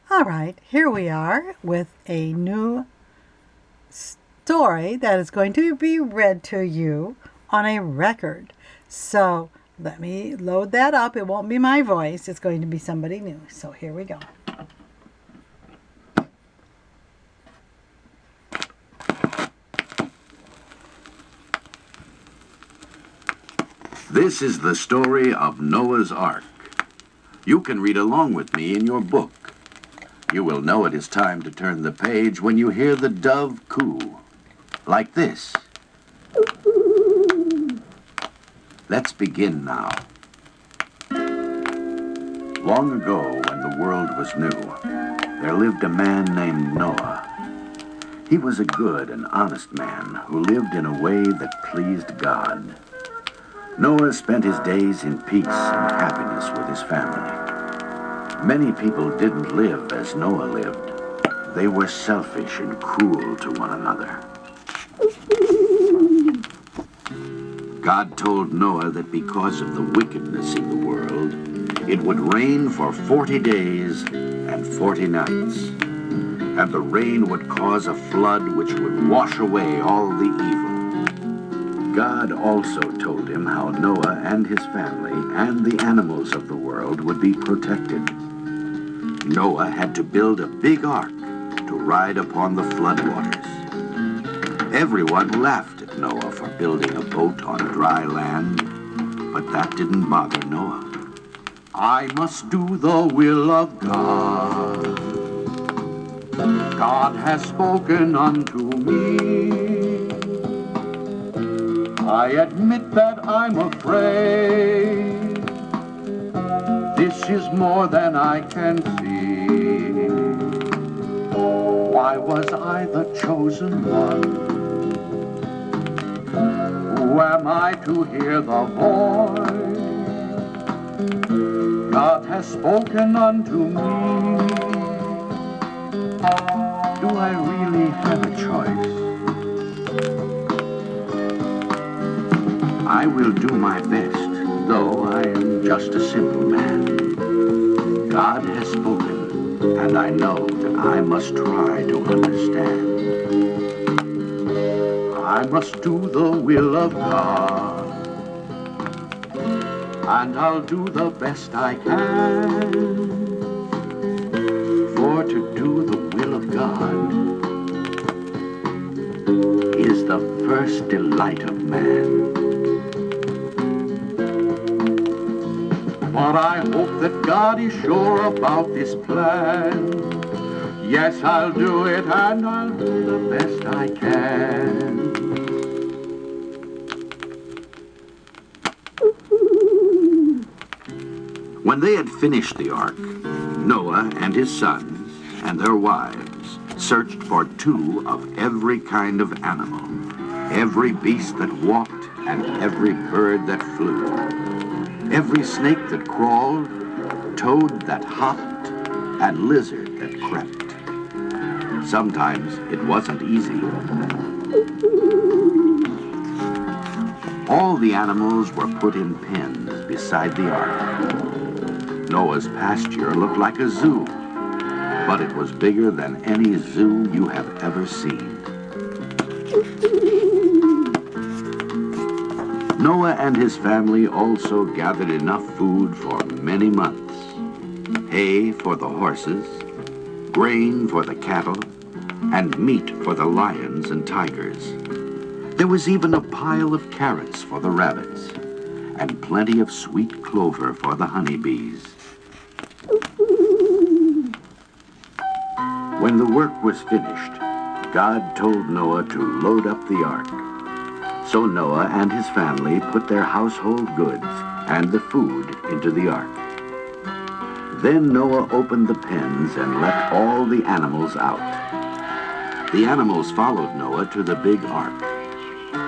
All right, here we are with a new story that is going to be read to you on a record. So let me load that up. It won't be my voice, it's going to be somebody new. So here we go. This is the story of Noah's Ark. You can read along with me in your book. You will know it is time to turn the page when you hear the dove coo, like this. Let's begin now. Long ago, when the world was new, there lived a man named Noah. He was a good and honest man who lived in a way that pleased God. Noah spent his days in peace and happiness with his family. Many people didn't live as Noah lived. They were selfish and cruel to one another. God told Noah that because of the wickedness in the world, it would rain for 40 days and 40 nights. And the rain would cause a flood which would wash away all the evil. God also told him how Noah and his family and the animals of the world would be protected. Noah had to build a big ark to ride upon the floodwaters. Everyone laughed at Noah for building a boat on dry land, but that didn't bother Noah. I must do the will of God. God has spoken unto me. I admit that I'm afraid. This is more than I can see. Why was I the chosen one? Who am I to hear the voice? God has spoken unto me. Do I really have a choice? I will do my best, though I am just a simple man. God has spoken, and I know that I must try to understand. I must do the will of God, and I'll do the best I can. For to do the will of God is the first delight of man. But I hope that God is sure about this plan. Yes, I'll do it, and I'll do the best I can. When they had finished the ark, Noah and his sons and their wives searched for 2 of every kind of animal, every beast that walked and every bird that flew, every snake that crawled, toad that hopped, and lizard that crept. Sometimes it wasn't easy. All the animals were put in pens beside the ark. Noah's pasture looked like a zoo, but it was bigger than any zoo you have ever seen. Noah and his family also gathered enough food for many months. Hay for the horses, grain for the cattle, and meat for the lions and tigers. There was even a pile of carrots for the rabbits, and plenty of sweet clover for the honeybees. When the work was finished, God told Noah to load up the ark. So Noah and his family put their household goods and the food into the ark. Then Noah opened the pens and let all the animals out. The animals followed Noah to the big ark.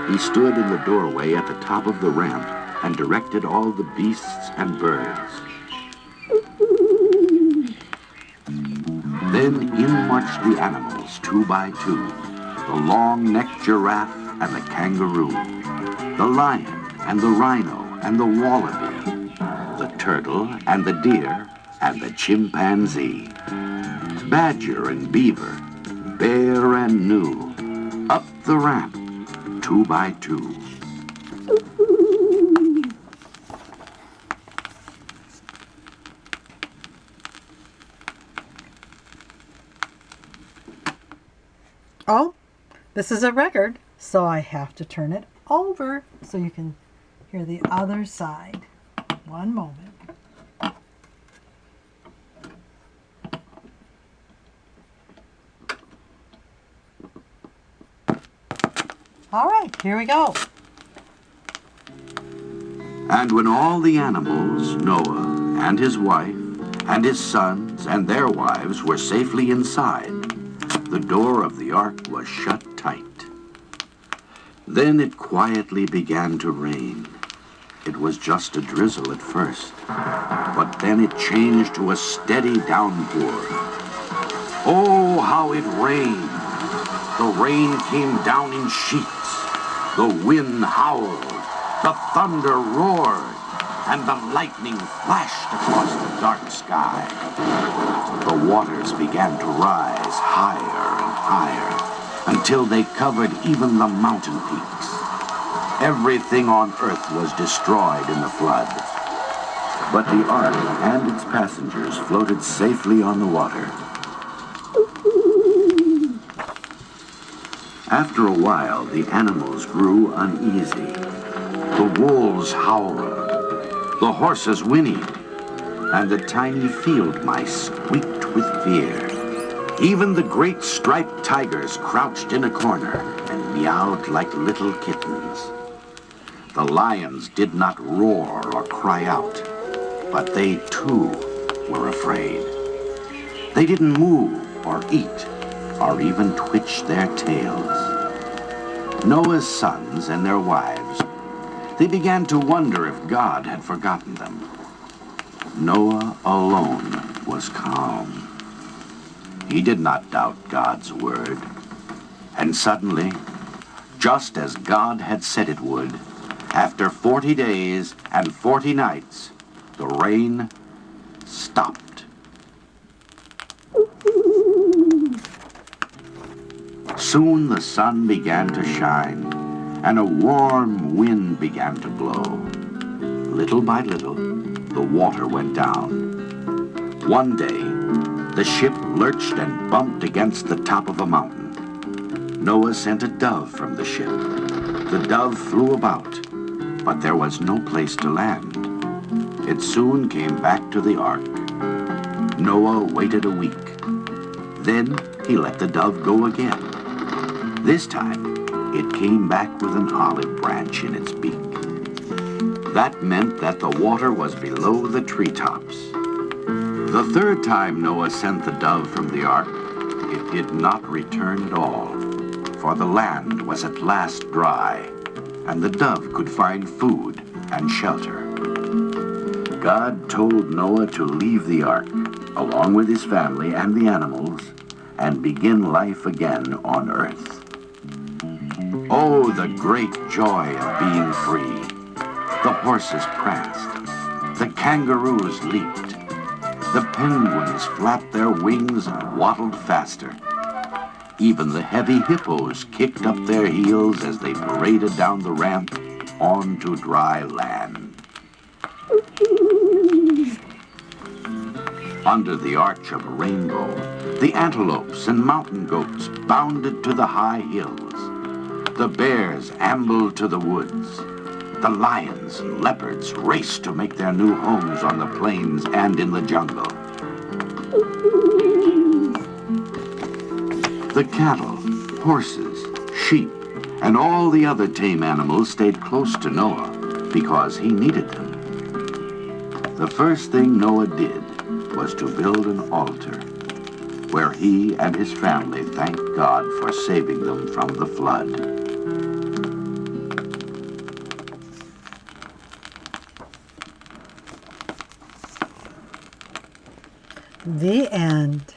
He stood in the doorway at the top of the ramp and directed all the beasts and birds. Then in marched the animals 2 by 2, the long-necked giraffe and the kangaroo, the lion and the rhino and the wallaby, the turtle and the deer and the chimpanzee. badger and beaver, bare and new, up the ramp, 2 by 2. Oh, this is a record, so I have to turn it over so you can hear the other side. One moment. All right, here we go. And when all the animals, Noah and his wife and his sons and their wives were safely inside, the door of the ark was shut tight. Then it quietly began to rain. It was just a drizzle at first, but then it changed to a steady downpour. Oh, how it rained! The rain came down in sheets. The wind howled, the thunder roared, and the lightning flashed across the dark sky. The waters began to rise higher and higher until they covered even the mountain peaks. Everything on earth was destroyed in the flood. But the ark and its passengers floated safely on the water. After a while, the animals grew uneasy. The wolves howled, the horses whinnied, and the tiny field mice squeaked with fear. Even the great striped tigers crouched in a corner and meowed like little kittens. The lions did not roar or cry out, but they too were afraid. They didn't move or eat or even twitch their tails. Noah's sons and their wives, they began to wonder if God had forgotten them. Noah alone was calm. He did not doubt God's word. And suddenly, just as God had said it would, after 40 days and 40 nights, the rain stopped. Soon the sun began to shine, and a warm wind began to blow. Little by little, the water went down. One day, the ship lurched and bumped against the top of a mountain. Noah sent a dove from the ship. The dove flew about, but there was no place to land. It soon came back to the ark. Noah waited a week. Then he let the dove go again. This time, it came back with an olive branch in its beak. That meant that the water was below the treetops. The third time Noah sent the dove from the ark, it did not return at all, for the land was at last dry, and the dove could find food and shelter. God told Noah to leave the ark, along with his family and the animals, and begin life again on earth. Oh, the great joy of being free. The horses pranced. The kangaroos leaped. The penguins flapped their wings and waddled faster. Even the heavy hippos kicked up their heels as they paraded down the ramp onto dry land. Under the arch of a rainbow, the antelopes and mountain goats bounded to the high hills. The bears ambled to the woods. The lions and leopards raced to make their new homes on the plains and in the jungle. The cattle, horses, sheep, and all the other tame animals stayed close to Noah because he needed them. The first thing Noah did was to build an altar where he and his family thanked God for saving them from the flood. The end.